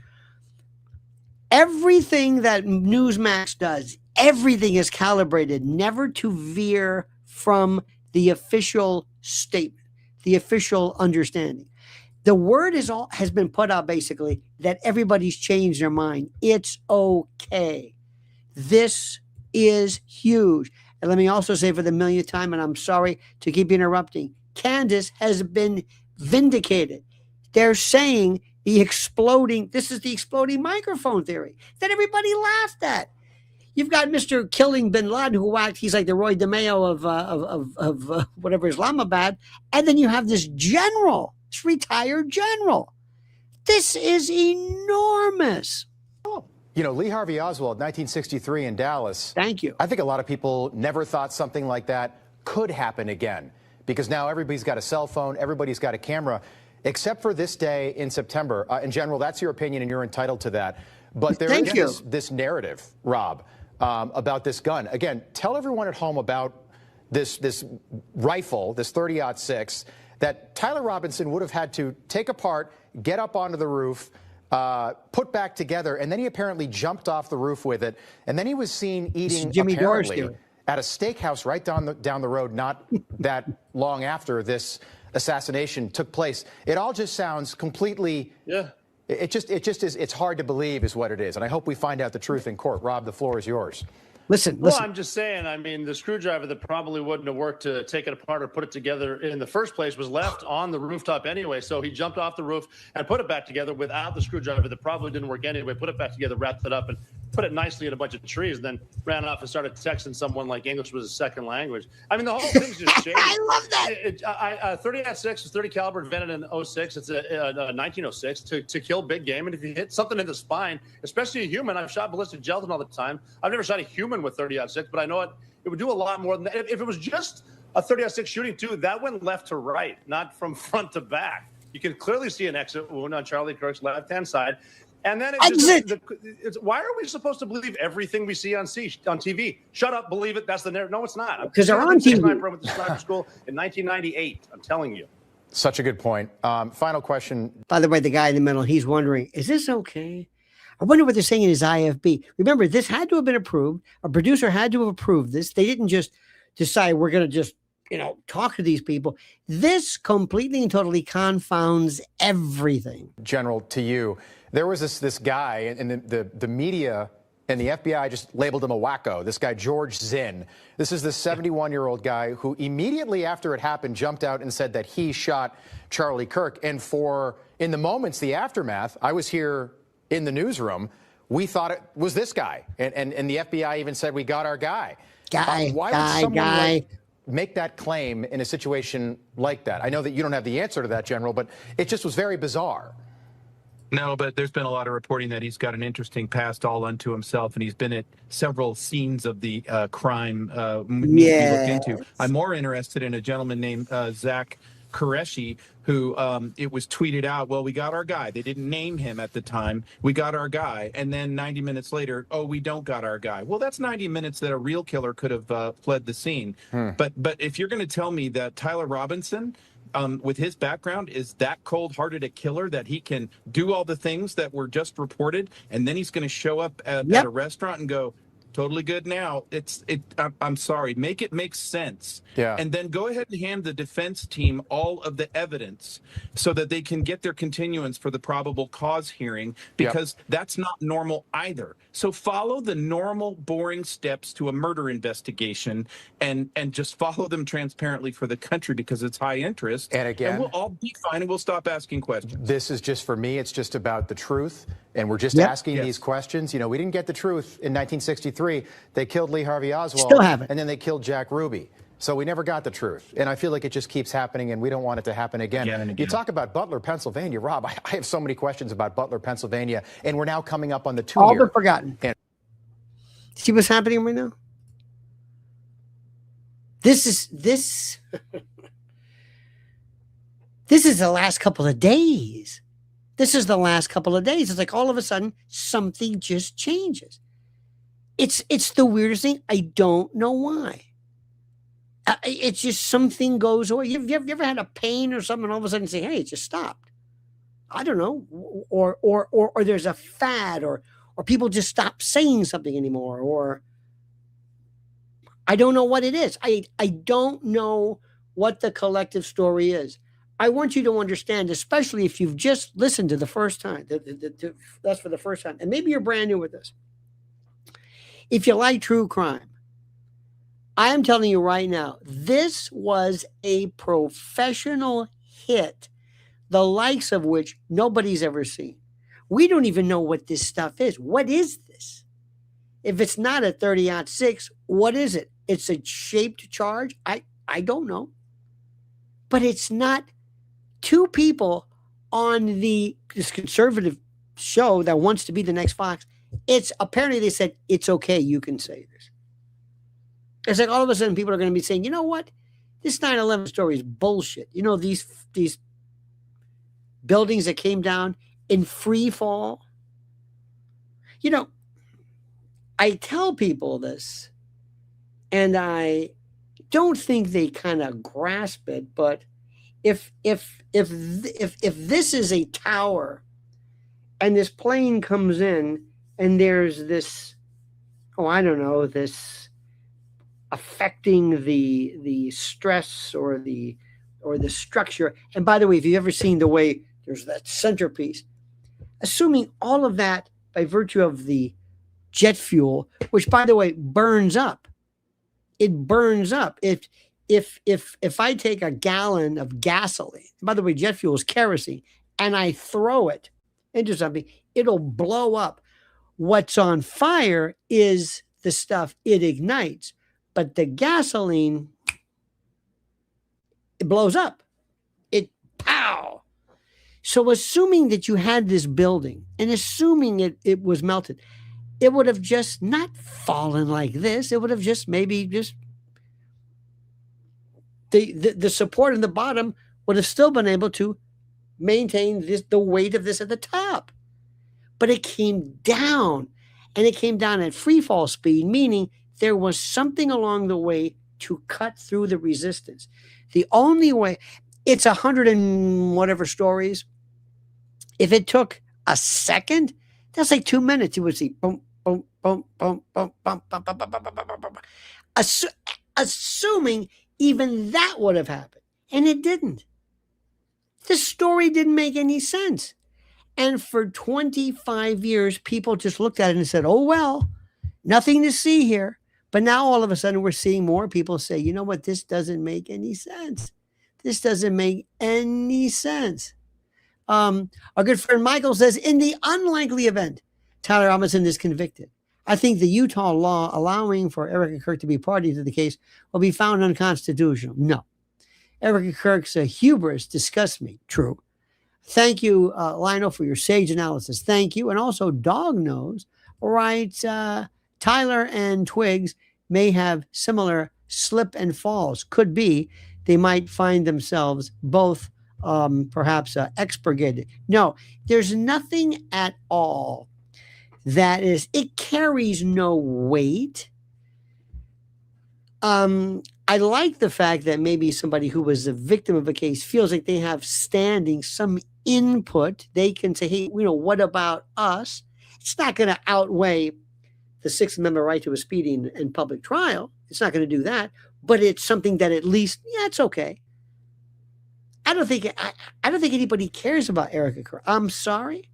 Everything that Newsmax does, everything is calibrated never to veer from the official statement, the official understanding. The word has been put out basically that everybody's changed their mind. It's okay. This is huge. And let me also say for the millionth time, and I'm sorry to keep interrupting, Candace has been vindicated. They're saying this is the exploding microphone theory that everybody laughed at. You've got Mr. Killing Bin Laden, he's like the Roy DeMeo of whatever, Islamabad. And then you have this general, this retired general. This is enormous. Lee Harvey Oswald, 1963 in Dallas. Thank you. I think a lot of people never thought something like that could happen again because now everybody's got a cell phone, everybody's got a camera, except for this day in September. In general, that's your opinion and you're entitled to that. But there is this narrative, Rob, about this gun. Again, tell everyone at home about this rifle, this 30-06, that Tyler Robinson would have had to take apart, get up onto the roof, put back together, and then he apparently jumped off the roof with it, and then he was seen eating apparently at a steakhouse right down the road, not that long after this assassination took place. It all just sounds completely it just is, it's hard to believe is what it is, and I hope we find out the truth in court. Rob, the floor is yours. Listen. Well, I'm just saying, the screwdriver that probably wouldn't have worked to take it apart or put it together in the first place was left on the rooftop anyway. So he jumped off the roof and put it back together without the screwdriver that probably didn't work anyway, put it back together, wrapped it up, and put it nicely in a bunch of trees, and then ran off and started texting someone like English was a second language. The whole thing's just shady. I love that. 30-06 is 30 caliber, invented in 06. It's 1906 to kill big game. And if you hit something in the spine, especially a human, I've shot ballistic gelatin all the time. I've never shot a human with 30-06, but I know it would do a lot more than that. If it was just a 30-06 shooting too, that went left to right, not from front to back. You can clearly see an exit wound on Charlie Kirk's left-hand side. And then why are we supposed to believe everything we see on TV? Shut up, believe it. That's the narrative. No, it's not. Because they're on TV. With the sniper school in 1998. I'm telling you. Such a good point. Final question. By the way, the guy in the middle, he's wondering, is this okay? I wonder what they're saying in his IFB. Remember, this had to have been approved. A producer had to have approved this. They didn't just decide we're going to just, talk to these people. This completely and totally confounds everything. General, to you, there was this guy, and the media and the FBI just labeled him a wacko. This guy, George Zinn. This is the 71-year-old guy who immediately after it happened jumped out and said that he shot Charlie Kirk. And in the moments, the aftermath, I was here in the newsroom, we thought it was this guy. And the FBI even said, we got our guy. Why would someone make that claim in a situation like that? I know that you don't have the answer to that, General, but it just was very bizarre. No, but there's been a lot of reporting that he's got an interesting past all unto himself, and he's been at several scenes of the crime looked into. I'm more interested in a gentleman named Zach Qureshi, who it was tweeted out, well, we got our guy. They didn't name him at the time. We got our guy. And then 90 minutes later, oh, we don't got our guy. Well, that's 90 minutes that a real killer could have fled the scene. But if you're going to tell me that Tyler Robinson, with his background, is that cold-hearted a killer that he can do all the things that were just reported, and then he's going to show up at a restaurant and go, totally good now. I'm sorry. Make it make sense. Yeah. And then go ahead and hand the defense team all of the evidence so that they can get their continuance for the probable cause hearing, because that's not normal either. So follow the normal, boring steps to a murder investigation and just follow them transparently for the country, because it's high interest. And again, and we'll all be fine and we'll stop asking questions. This is just, for me, it's just about the truth. And we're just asking these questions. You know, we didn't get the truth in 1963. They killed Lee Harvey Oswald. Still haven't. And then they killed Jack Ruby. So we never got the truth. And I feel like it just keeps happening, and we don't want it to happen again. You talk about Butler, Pennsylvania. Rob, I have so many questions about Butler, Pennsylvania, and we're now coming up on the 2 year. All but forgotten. See what's happening right now? This is the last couple of days. This is the last couple of days. It's like all of a sudden something just changes. It's the weirdest thing. I don't know why. It's just something goes away. You ever had a pain or something, and all of a sudden say, "Hey, it just stopped." I don't know, or there's a fad, or people just stop saying something anymore, or I don't know what it is. I don't know what the collective story is. I want you to understand, especially if you've just listened to the first time, that's for the first time, and maybe you're brand new with this. If you like true crime, I am telling you right now, this was a professional hit, the likes of which nobody's ever seen. We don't even know what this stuff is. What is this? If it's not a 30-06, what is it? It's a shaped charge? I don't know. But it's not two people on this conservative show that wants to be the next Fox. It's apparently they said, it's okay, you can say this. It's like all of a sudden people are going to be saying, you know what? This 9/11 story is bullshit. You know, these buildings that came down in free fall. You know, I tell people this, and I don't think they kind of grasp it, but if this is a tower and this plane comes in and there's this, this affecting the stress or the structure. And by the way, if you've ever seen the way there's that centerpiece, assuming all of that by virtue of the jet fuel, which by the way burns up, it burns up. If I take a gallon of gasoline, by the way, jet fuel is kerosene, and I throw it into something, it'll blow up. What's on fire is the stuff it ignites, but the gasoline, it blows up. It pow. So assuming that you had this building and assuming it was melted, it would have just not fallen like this. It would have just the support in the bottom would have still been able to maintain the weight of this at the top. But it came down, and it came down at free fall speed, meaning there was something along the way to cut through the resistance. The only way, it's 100 and whatever stories. If it took a second, that's like 2 minutes. You would see boom, boom, boom, boom, boom, boom, boom, boom, boom, boom, boom, boom. Assuming even that would have happened. And it didn't. The story didn't make any sense. And for 25 years, people just looked at it and said, oh, well, nothing to see here. But now all of a sudden we're seeing more people say, you know what, this doesn't make any sense. This doesn't make any sense. Our good friend Michael says, in the unlikely event Tyler Robinson is convicted, I think the Utah law allowing for Erika Kirk to be party to the case will be found unconstitutional. No. Erika Kirk's hubris disgusts me. True. Thank you, Lionel, for your sage analysis. Thank you. And also, Dog Nose writes, Tyler and Twigs may have similar slip and falls. Could be they might find themselves both perhaps expurgated. No, there's nothing at all that is, it carries no weight. I like the fact that maybe somebody who was a victim of a case feels like they have standing, some input. They can say, hey, what about us? It's not going to outweigh the Sixth Amendment right to a speedy and public trial. It's not going to do that, but it's something that at least, it's okay. I don't think anybody cares about Erika Kirk. I'm sorry.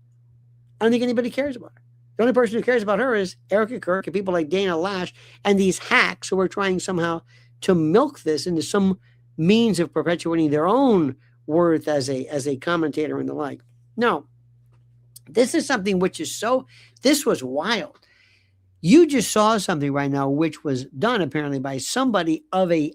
I don't think anybody cares about her. The only person who cares about her is Erika Kirk and people like Dana Lash and these hacks who are trying somehow to milk this into some means of perpetuating their own worth as a commentator and the like. No, this is something which is this was wild. You just saw something right now which was done apparently by somebody of a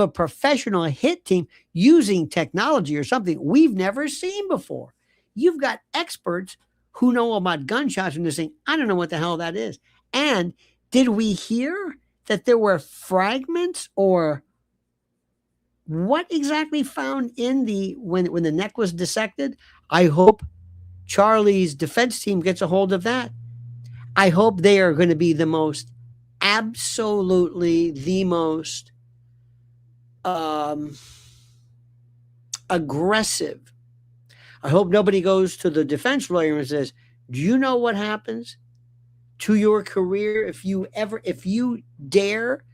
professional hit team using technology or something we've never seen before. You've got experts who know about gunshots and they're saying, I don't know what the hell that is. And did we hear that there were fragments or what exactly found in when the neck was dissected? I hope Charlie's defense team gets a hold of that. I hope they are going to be the most aggressive. I hope nobody goes to the defense lawyer and says, do you know what happens to your career if you dare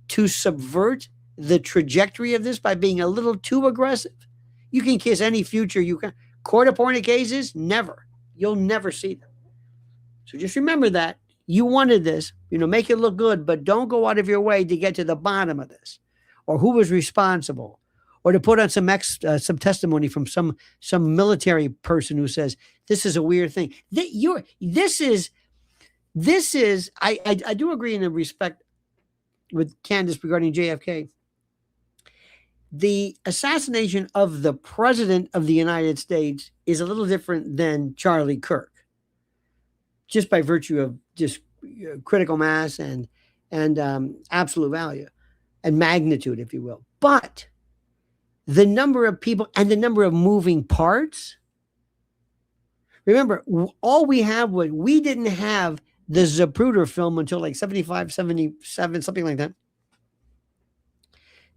to subvert the trajectory of this by being a little too aggressive? You can kiss any future you can. Court-appointed cases, never. You'll never see them. So just remember that. You wanted this, make it look good, but don't go out of your way to get to the bottom of this or who was responsible or to put on some testimony from some military person who says, this is a weird thing. This is, I do agree in respect with Candace regarding JFK. The assassination of the president of the United States is a little different than Charlie Kirk, just by virtue of just critical mass and absolute value and magnitude, if you will. But the number of people and the number of moving parts. Remember, all we didn't have the Zapruder film until like 75, 77, something like that.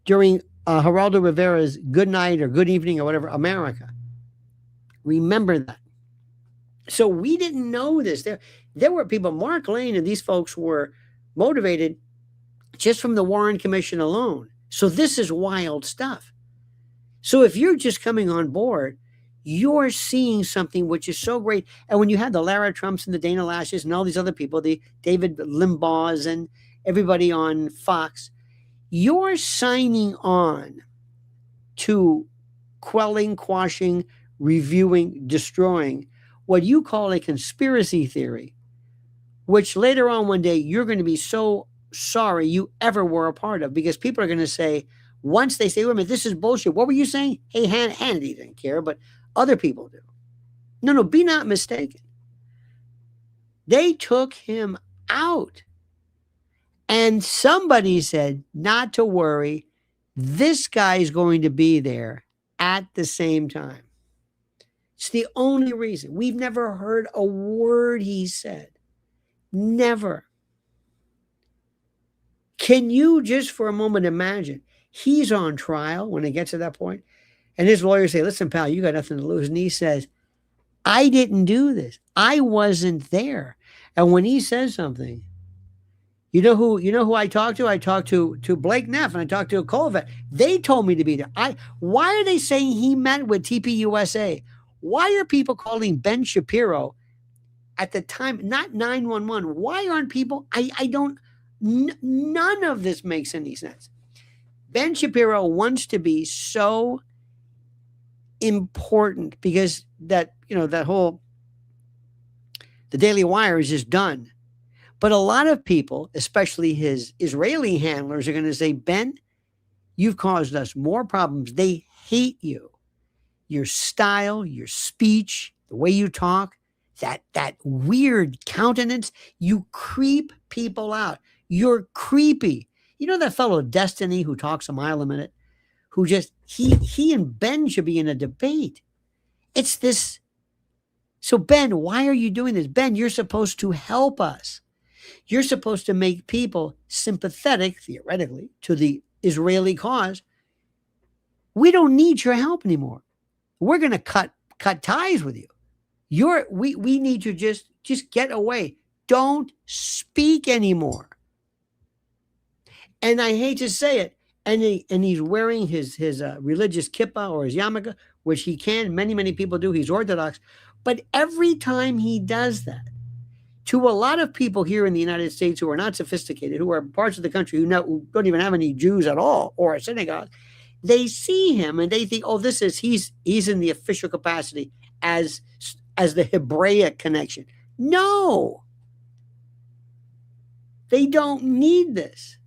During Geraldo Rivera's Good Night or Good Evening or whatever, America. Remember that. So we didn't know this. There were people, Mark Lane and these folks were motivated just from the Warren Commission alone. So this is wild stuff. So if you're just coming on board, you're seeing something which is so great. And when you have the Lara Trumps and the Dana Lashes and all these other people, the David Limbaughs and everybody on Fox, you're signing on to quelling, quashing, reviewing, destroying what you call a conspiracy theory, which later on one day you're going to be so sorry you ever were a part of, because people are going to say, once they say, wait a minute, this is bullshit. What were you saying? Hey, Hannity didn't care, but other people do. No, be not mistaken. They took him out. And somebody said, not to worry, this guy is going to be there at the same time. It's the only reason. We've never heard a word he said. Never. Can you just for a moment imagine? He's on trial when it gets to that point, and his lawyers say, listen, pal, you got nothing to lose. And he says, I didn't do this. I wasn't there. And when he says something, you know who I talked to? I talked to Blake Neff and I talked to a Colvet. They told me to be there. Why are they saying he met with TPUSA? Why are people calling Ben Shapiro at the time, not 911? Why aren't people? None of this makes any sense. Ben Shapiro wants to be so important because that whole, the Daily Wire is just done. But a lot of people, especially his Israeli handlers, are going to say, Ben, you've caused us more problems. They hate you. Your style, your speech, the way you talk, that weird countenance, you creep people out. You're creepy. You know that fellow Destiny who talks a mile a minute, who just, he and Ben should be in a debate. It's this. So Ben, why are you doing this? Ben, you're supposed to help us. You're supposed to make people sympathetic, theoretically, to the Israeli cause. We don't need your help anymore. We're going to cut ties with you. We need you just get away. Don't speak anymore. And I hate to say it, and he's wearing his religious kippah or his yarmulke, which he can. Many people do. He's Orthodox. But every time he does that, to a lot of people here in the United States who are not sophisticated, who are parts of the country who don't even have any Jews at all or a synagogue, they see him and they think, oh, he's in the official capacity as the Hebraic connection. No, they don't need this.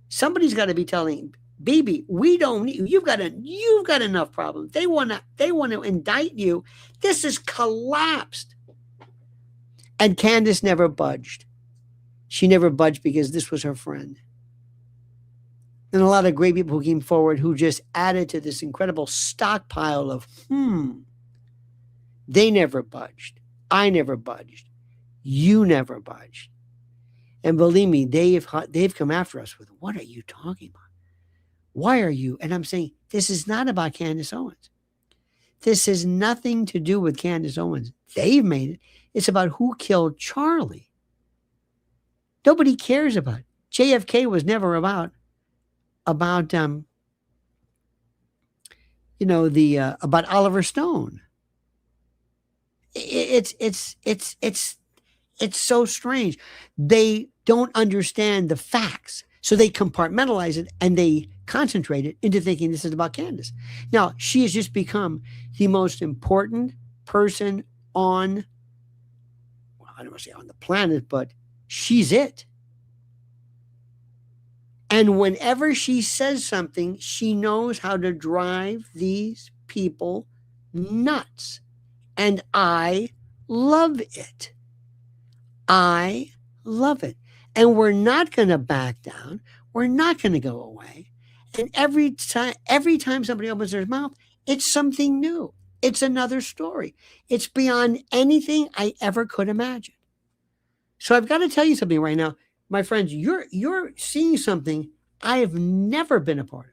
Somebody's got to be telling Bibi, we don't need, you've got enough problems. They want to indict you. This has collapsed. And Candace never budged. She never budged because this was her friend. And a lot of great people who came forward who just added to this incredible stockpile of, they never budged. I never budged. You never budged. And believe me, they've come after us with, what are you talking about? Why are you? And I'm saying, this is not about Candace Owens. This has nothing to do with Candace Owens. They've made it. It's about who killed Charlie. Nobody cares about it. JFK was never about about Oliver Stone. It's so strange. They don't understand the facts, so they compartmentalize it and they concentrate it into thinking this is about Candace. Now, she has just become the most important person on, well, I don't want to say on the planet, but she's it. And whenever she says something, she knows how to drive these people nuts. And I love it. I love it. And we're not going to back down. We're not going to go away. And every time somebody opens their mouth, it's something new. It's another story. It's beyond anything I ever could imagine. So I've got to tell you something right now. My friends, you're seeing something I have never been a part of.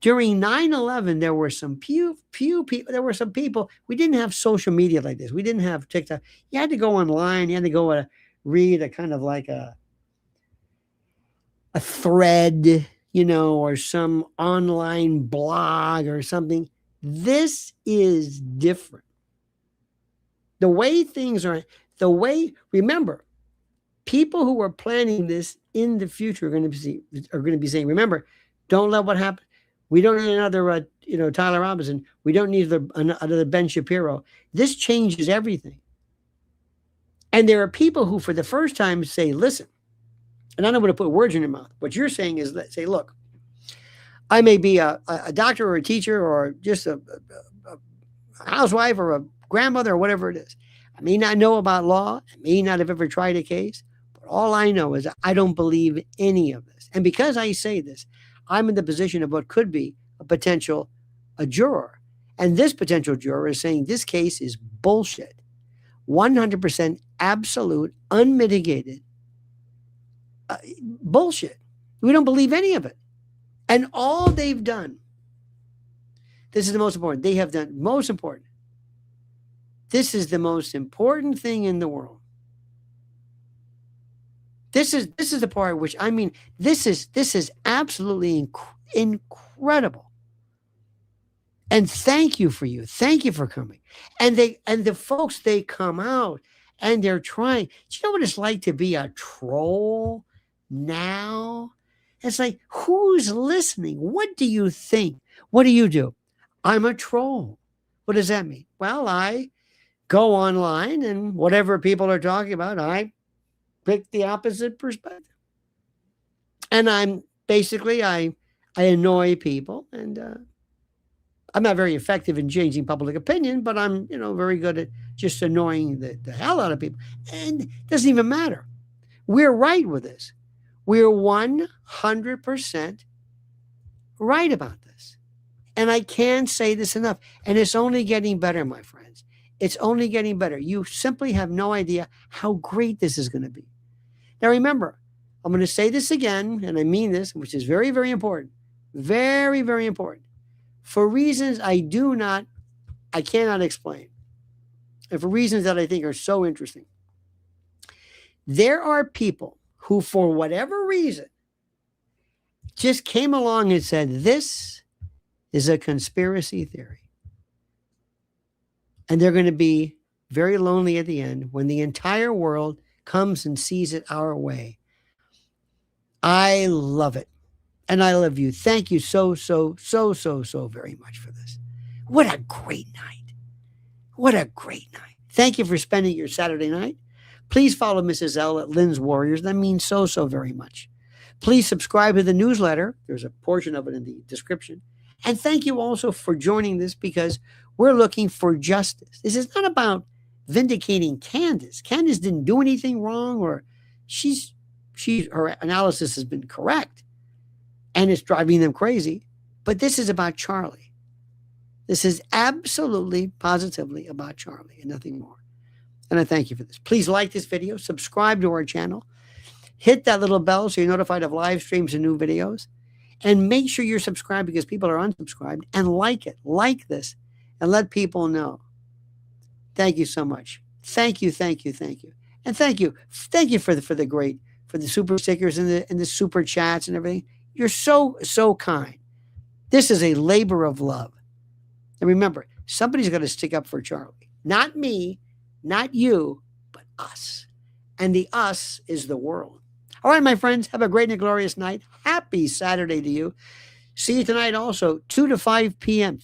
During 9/11, there were some few people. There were some people. We didn't have social media like this. We didn't have TikTok. You had to go online. You had to go read a kind of like a thread, or some online blog or something. This is different. The way things are. Remember, people who are planning this in the future are going to be saying, remember, don't let what happened. We don't need another, Tyler Robinson. We don't need another Ben Shapiro. This changes everything. And there are people who, for the first time, say, listen, and I don't want to put words in your mouth. What you're saying is, say, look, I may be a doctor or a teacher or just a housewife or a grandmother or whatever it is. I may not know about law. I may not have ever tried a case. But all I know is I don't believe any of this. And because I say this, I'm in the position of what could be a juror. And this potential juror is saying this case is bullshit. 100% absolute, unmitigated bullshit. We don't believe any of it. And all they've done, this is the most important. They have done most important. This is the most important thing in the world. This is the part which, this is absolutely incredible. And thank you for you. Thank you for coming. And the folks, they come out and they're trying. Do you know what it's like to be a troll now? It's like, who's listening? What do you think? What do you do? I'm a troll. What does that mean? Well, I go online and whatever people are talking about, I pick the opposite perspective. And I annoy people, and I'm not very effective in changing public opinion, but I'm, very good at just annoying the hell out of people. And it doesn't even matter. We're right with this. We're 100% right about this. And I can't say this enough. And it's only getting better, my friends. It's only getting better. You simply have no idea how great this is going to be. Now, remember, I'm going to say this again, and I mean this, which is very, very important. Very, very important. For reasons I cannot explain. And for reasons that I think are so interesting. There are people who, for whatever reason, just came along and said, this is a conspiracy theory. And they're going to be very lonely at the end when the entire world comes and sees it our way. I love it. And I love you. Thank you so very much for this. What a great night. What a great night. Thank you for spending your Saturday night. Please follow Mrs. L at Lynn's Warriors. That means so very much. Please subscribe to the newsletter. There's a portion of it in the description. And thank you also for joining this, because we're looking for justice. This is not about vindicating Candace. Candace didn't do anything wrong, or her analysis has been correct and it's driving them crazy. But this is about Charlie. This is absolutely, positively about Charlie and nothing more. And I thank you for this. Please like this video, subscribe to our channel, hit that little bell so you're notified of live streams and new videos, and make sure you're subscribed, because people are unsubscribed, and like it, like this, and let people know. Thank you so much. Thank you. And thank you for the super stickers and the super chats and everything. You're so kind. This is a labor of love. And remember, somebody's got to stick up for Charlie. Not me, not you, but us. And the us is the world. All right, my friends, have a great and glorious night. Happy Saturday to you. See you tonight also, 2 to 5 p.m.,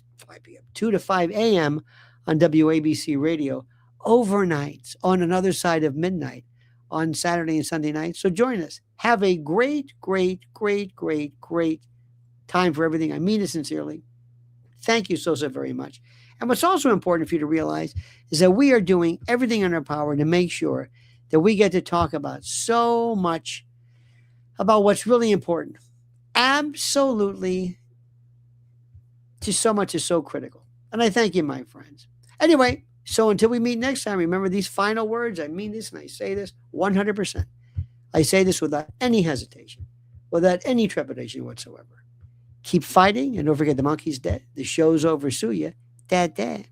2 to 5 a.m. on WABC Radio, overnights on another side of midnight on Saturday and Sunday night. So join us. Have a great time for everything. I mean it sincerely. Thank you so very much. And what's also important for you to realize is that we are doing everything in our power to make sure that we get to talk about so much about what's really important. Absolutely. Just so much is so critical. And I thank you, my friends. Anyway, so until we meet next time, remember these final words. I mean this, and I say this 100%. I say this without any hesitation, without any trepidation whatsoever. Keep fighting, and don't forget the monkey's dead. The show's over. Sue ya. Dad.